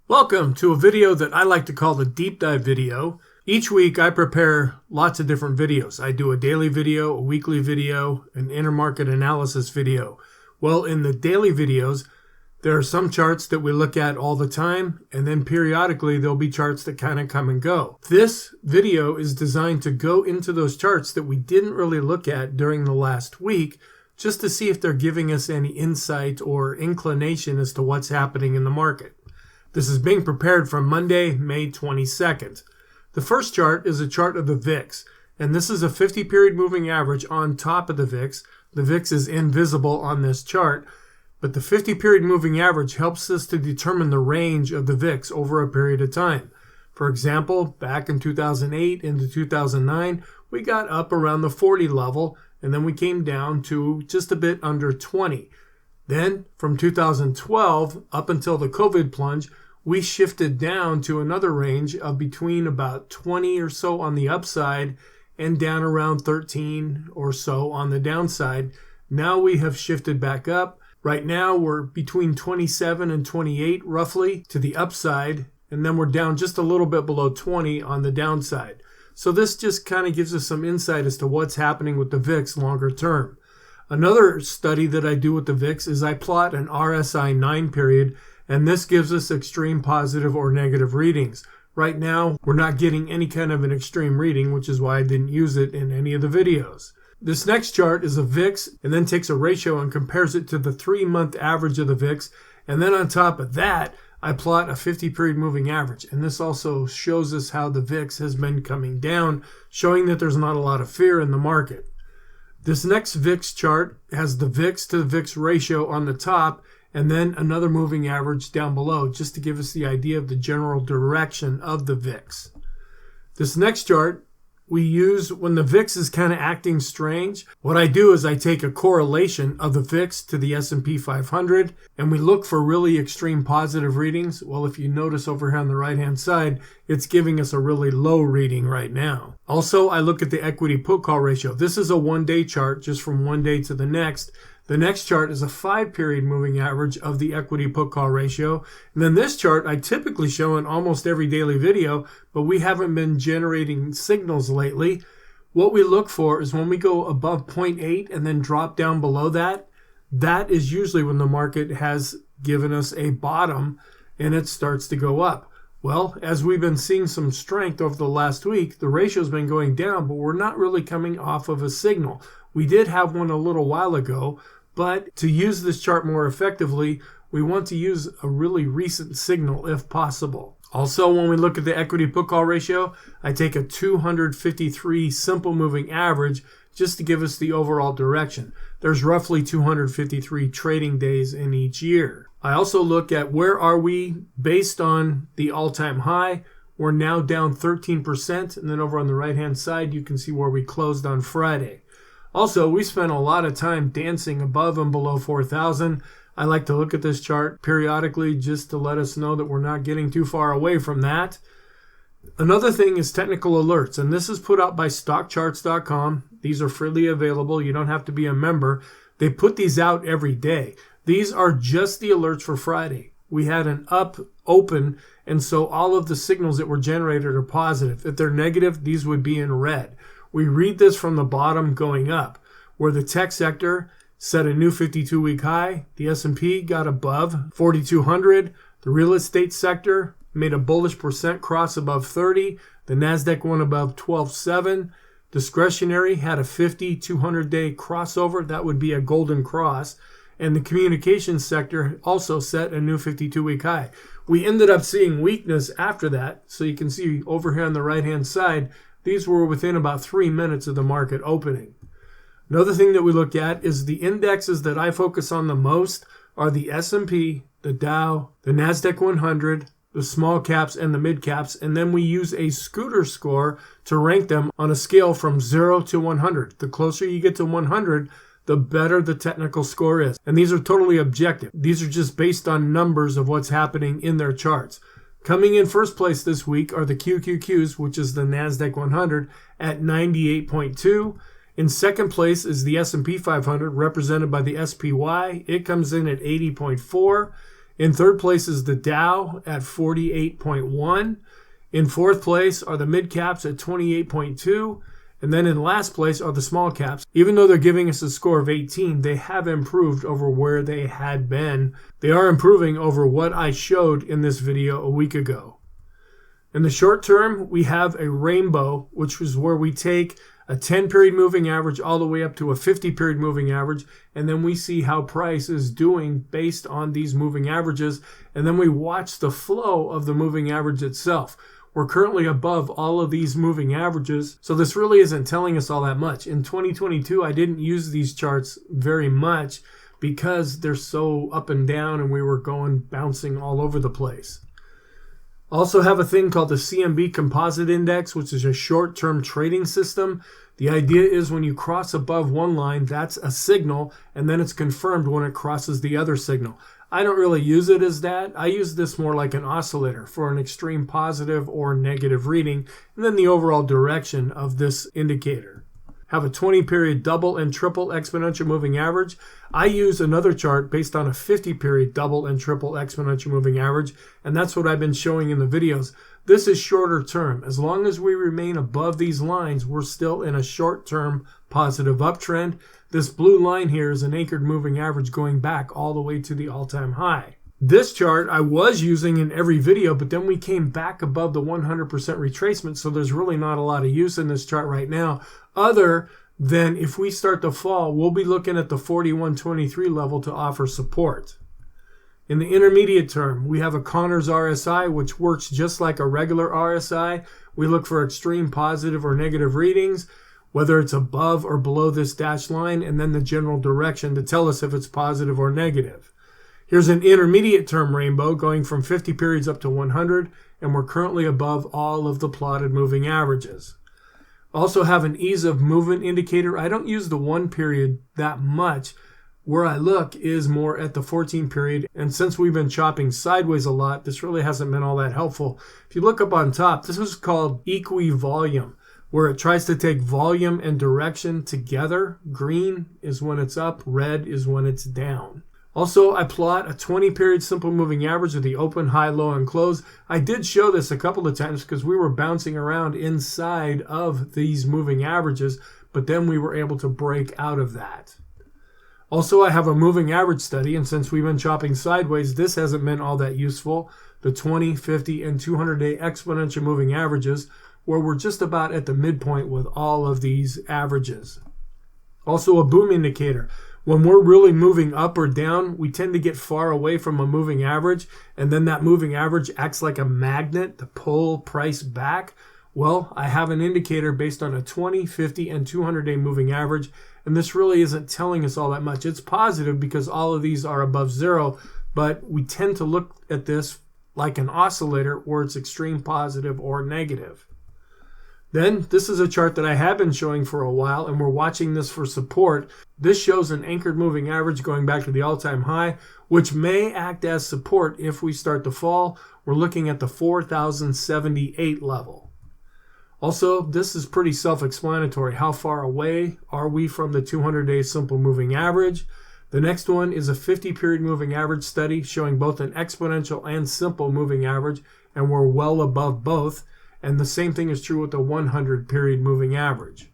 Welcome to a video that I like to call the deep dive video. Each week I prepare lots of different videos. I do a daily video, a weekly video, an intermarket analysis video. Well, in the daily videos, there are some charts that we look at all the time, and then periodically there'll be charts that kind of come and go. This video is designed to go into those charts that we didn't really look at during the last week, just to see if they're giving us any insight or inclination as to what's happening in the market. This is being prepared from Monday, May 22nd. The first chart is a chart of the VIX, and this is a 50-period moving average on top of the VIX. The VIX is invisible on this chart, but the 50-period moving average helps us to determine the range of the VIX over a period of time. For example, back in 2008 into 2009, we got up around the 40 level, and then we came down to just a bit under 20. Then, from 2012 up until the COVID plunge, we shifted down to another range of between about 20 or so on the upside and down around 13 or so on the downside. Now we have shifted back up. Right now we're between 27 and 28 roughly to the upside, and then we're down just a little bit below 20 on the downside. So this just kind of gives us some insight as to what's happening with the VIX longer term. Another study that I do with the VIX is I plot an RSI 9 period, and this gives us extreme positive or negative readings. Right now, we're not getting any kind of an extreme reading, which is why I didn't use it in any of the videos. This next chart is a VIX, and then takes a ratio and compares it to the 3-month average of the VIX, and then on top of that, I plot a 50-period moving average, and this also shows us how the VIX has been coming down, showing that there's not a lot of fear in the market. This next VIX chart has the VIX to the VIX ratio on the top and then another moving average down below, just to give us the idea of the general direction of the VIX. This next chart we use when the VIX is kind of acting strange. What I do is I take a correlation of the VIX to the S&P 500 and we look for really extreme positive readings. Well, if you notice over here on the right hand side, it's giving us a really low reading right now. Also, I look at the equity put call ratio. This is a 1-day chart, just from one day to the next. The next chart is a 5-period moving average of the equity put call ratio. And then this chart I typically show in almost every daily video, but we haven't been generating signals lately. What we look for is when we go above 0.8 and then drop down below that, that is usually when the market has given us a bottom and it starts to go up. Well, as we've been seeing some strength over the last week, the ratio's been going down, but we're not really coming off of a signal. We did have one a little while ago, but to use this chart more effectively, we want to use a really recent signal if possible. Also, when we look at the equity put call ratio, I take a 253 simple moving average just to give us the overall direction. There's roughly 253 trading days in each year. I also look at where are we based on the all-time high. We're now down 13%, and then over on the right-hand side, you can see where we closed on Friday. Also, we spent a lot of time dancing above and below 4,000. I like to look at this chart periodically just to let us know that we're not getting too far away from that. Another thing is technical alerts, and this is put out by stockcharts.com. These are freely available. You don't have to be a member. They put these out every day. These are just the alerts for Friday. We had an up open, and so all of the signals that were generated are positive. If they're negative, these would be in red. We read this from the bottom going up, where the tech sector set a new 52-week high. The S&P got above 4,200. The real estate sector made a bullish percent cross above 30. The NASDAQ went above 12.7. Discretionary had a 50, 200-day crossover. That would be a golden cross. And the communications sector also set a new 52-week high. We ended up seeing weakness after that. So you can see over here on the right-hand side, these were within about 3 minutes of the market opening. Another thing that we look at is the indexes that I focus on the most are the S&P, the Dow, the NASDAQ 100, the small caps, and the mid caps. And then we use a scooter score to rank them on a scale from 0 to 100. The closer you get to 100, the better the technical score is. And these are totally objective. These are just based on numbers of what's happening in their charts. Coming in first place this week are the QQQs, which is the NASDAQ 100, at 98.2. In second place is the S&P 500, represented by the SPY. It comes in at 80.4. In third place is the Dow at 48.1. In fourth place are the mid caps at 28.2. And then in last place are the small caps. Even though they're giving us a score of 18, they have improved over where they had been. They are improving over what I showed in this video a week ago. In the short term, we have a rainbow, which is where we take a 10-period moving average all the way up to a 50-period moving average, and then we see how price is doing based on these moving averages, and then we watch the flow of the moving average itself. We're currently above all of these moving averages, so this really isn't telling us all that much. In 2022, I didn't use these charts very much because they're so up and down and we were bouncing all over the place. Also have a thing called the CMB Composite Index, which is a short-term trading system. The idea is when you cross above one line, that's a signal, and then it's confirmed when it crosses the other signal. I don't really use it as that. I use this more like an oscillator for an extreme positive or negative reading, and then the overall direction of this indicator. Have a 20-period double and triple exponential moving average. I use another chart based on a 50-period double and triple exponential moving average, and that's what I've been showing in the videos. This is shorter term. As long as we remain above these lines, we're still in a short-term positive uptrend. This blue line here is an anchored moving average going back all the way to the all-time high. This chart I was using in every video, but then we came back above the 100% retracement, so there's really not a lot of use in this chart right now, other than if we start to fall, we'll be looking at the 41.23 level to offer support. In the intermediate term, we have a Connors RSI, which works just like a regular RSI. We look for extreme positive or negative readings, whether it's above or below this dashed line, and then the general direction to tell us if it's positive or negative. Here's an intermediate term rainbow going from 50 periods up to 100, and we're currently above all of the plotted moving averages. Also have an ease of movement indicator. I don't use the 1 period that much. Where I look is more at the 14 period, and since we've been chopping sideways a lot, this really hasn't been all that helpful. If you look up on top, this is called equivolume, where it tries to take volume and direction together. Green is when it's up, red is when it's down. Also, I plot a 20-period simple moving average of the open, high, low, and close. I did show this a couple of times because we were bouncing around inside of these moving averages, but then we were able to break out of that. Also, I have a moving average study, and since we've been chopping sideways, this hasn't been all that useful. The 20, 50, and 200-day exponential moving averages, where we're just about at the midpoint with all of these averages. Also, a boom indicator. When we're really moving up or down, we tend to get far away from a moving average, and then that moving average acts like a magnet to pull price back. Well, I have an indicator based on a 20, 50, and 200-day moving average, and this really isn't telling us all that much. It's positive because all of these are above zero, but we tend to look at this like an oscillator where it's extreme positive or negative. Then, this is a chart that I have been showing for a while, and we're watching this for support. This shows an anchored moving average going back to the all-time high, which may act as support if we start to fall. We're looking at the 4,078 level. Also, this is pretty self-explanatory. How far away are we from the 200-day simple moving average? The next one is a 50-period moving average study showing both an exponential and simple moving average, and we're well above both. And the same thing is true with the 100-period moving average.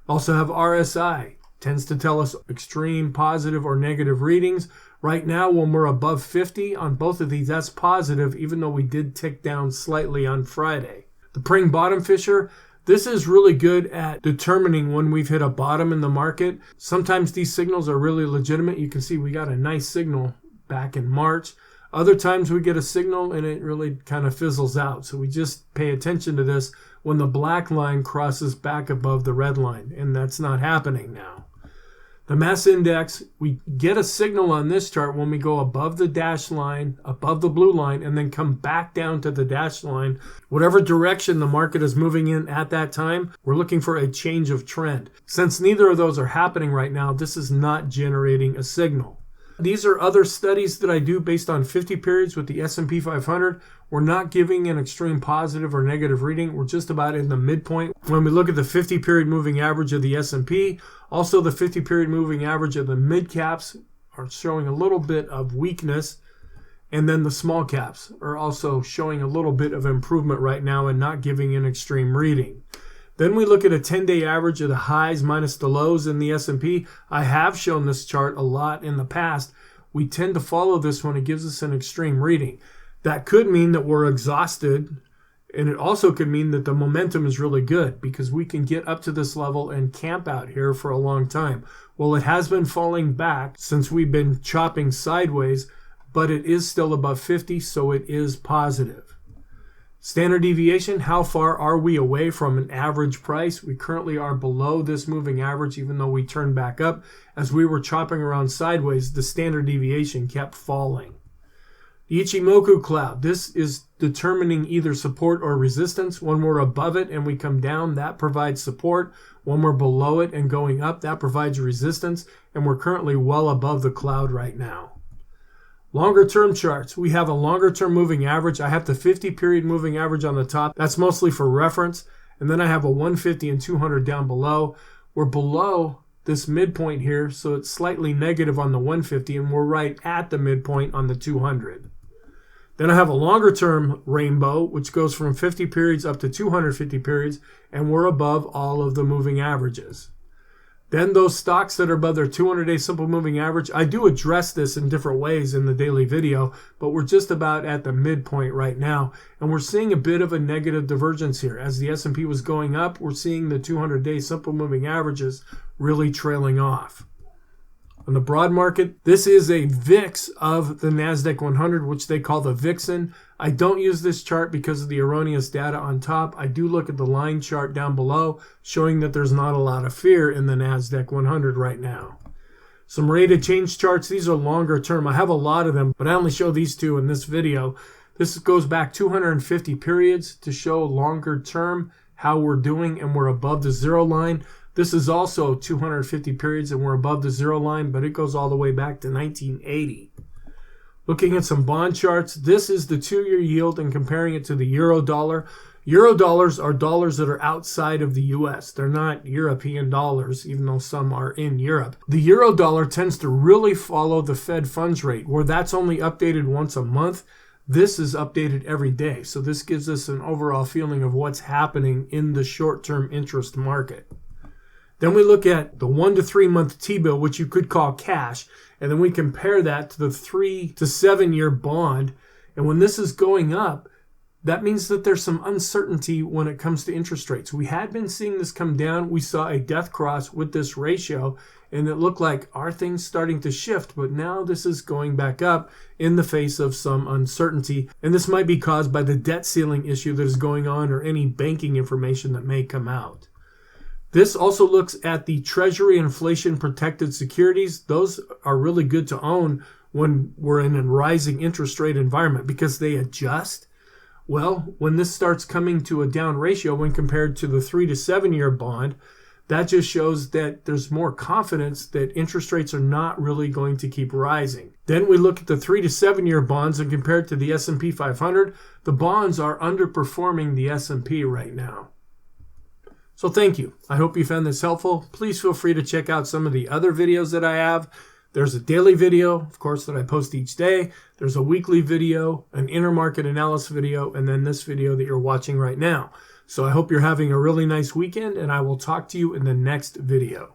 Also have RSI. Tends to tell us extreme positive or negative readings. Right now, when we're above 50 on both of these, that's positive, even though we did tick down slightly on Friday. The Pring bottom fisher, this is really good at determining when we've hit a bottom in the market. Sometimes these signals are really legitimate. You can see we got a nice signal back in March. Other times we get a signal and it really kind of fizzles out. So we just pay attention to this when the black line crosses back above the red line, and that's not happening now. The mass index, we get a signal on this chart when we go above the dashed line, above the blue line, and then come back down to the dashed line. Whatever direction the market is moving in at that time, we're looking for a change of trend. Since neither of those are happening right now, this is not generating a signal. These are other studies that I do based on 50 periods with the S&P 500. We're not giving an extreme positive or negative reading. We're just about in the midpoint. When we look at the 50-period moving average of the S&P, also the 50-period moving average of the mid caps are showing a little bit of weakness. And then the small caps are also showing a little bit of improvement right now and not giving an extreme reading. Then we look at a 10-day average of the highs minus the lows in the S&P. I have shown this chart a lot in the past. We tend to follow this when it gives us an extreme reading. That could mean that we're exhausted, and it also could mean that the momentum is really good because we can get up to this level and camp out here for a long time. Well, it has been falling back since we've been chopping sideways, but it is still above 50, so it is positive. Standard deviation, how far are we away from an average price? We currently are below this moving average, even though we turned back up. As we were chopping around sideways, the standard deviation kept falling. The Ichimoku cloud, this is determining either support or resistance. When we're above it and we come down, that provides support. When we're below it and going up, that provides resistance. And we're currently well above the cloud right now. Longer term charts, we have a longer term moving average. I have the 50 period moving average on the top. That's mostly for reference. And then I have a 150 and 200 down below. We're below this midpoint here, so it's slightly negative on the 150, and we're right at the midpoint on the 200. Then I have a longer term rainbow, which goes from 50 periods up to 250 periods, and we're above all of the moving averages. Then those stocks that are above their 200-day simple moving average, I do address this in different ways in the daily video, but we're just about at the midpoint right now. And we're seeing a bit of a negative divergence here. As the S&P was going up, we're seeing the 200-day simple moving averages really trailing off. On the broad market, this is a VIX of the NASDAQ 100, which they call the Vixen. I don't use this chart because of the erroneous data on top. I do look at the line chart down below, showing that there's not a lot of fear in the NASDAQ 100 right now. Some rate of change charts, these are longer term. I have a lot of them, but I only show these two in this video. This goes back 250 periods to show longer term how we're doing, and we're above the zero line. This is also 250 periods and we're above the zero line, but it goes all the way back to 1980. Looking at some bond charts, this is the 2-year yield and comparing it to the euro dollar. Euro dollars are dollars that are outside of the US. They're not European dollars, even though some are in Europe. The euro dollar tends to really follow the Fed funds rate, where that's only updated once a month. This is updated every day. So this gives us an overall feeling of what's happening in the short-term interest market. Then we look at the 1 to 3 month T-bill, which you could call cash, and then we compare that to the 3 to 7 year bond. And when this is going up, that means that there's some uncertainty when it comes to interest rates. We had been seeing this come down. We saw a death cross with this ratio, and it looked like, are things starting to shift? But now this is going back up in the face of some uncertainty. And this might be caused by the debt ceiling issue that is going on or any banking information that may come out. This also looks at the Treasury inflation protected securities. Those are really good to own when we're in a rising interest rate environment because they adjust. Well, when this starts coming to a down ratio when compared to the 3 to 7 year bond, that just shows that there's more confidence that interest rates are not really going to keep rising. Then we look at the 3 to 7 year bonds and compare it to the S&P 500. The bonds are underperforming the S&P right now. So thank you. I hope you found this helpful. Please feel free to check out some of the other videos that I have. There's a daily video, of course, that I post each day. There's a weekly video, an intermarket analysis video, and then this video that you're watching right now. So I hope you're having a really nice weekend, and I will talk to you in the next video.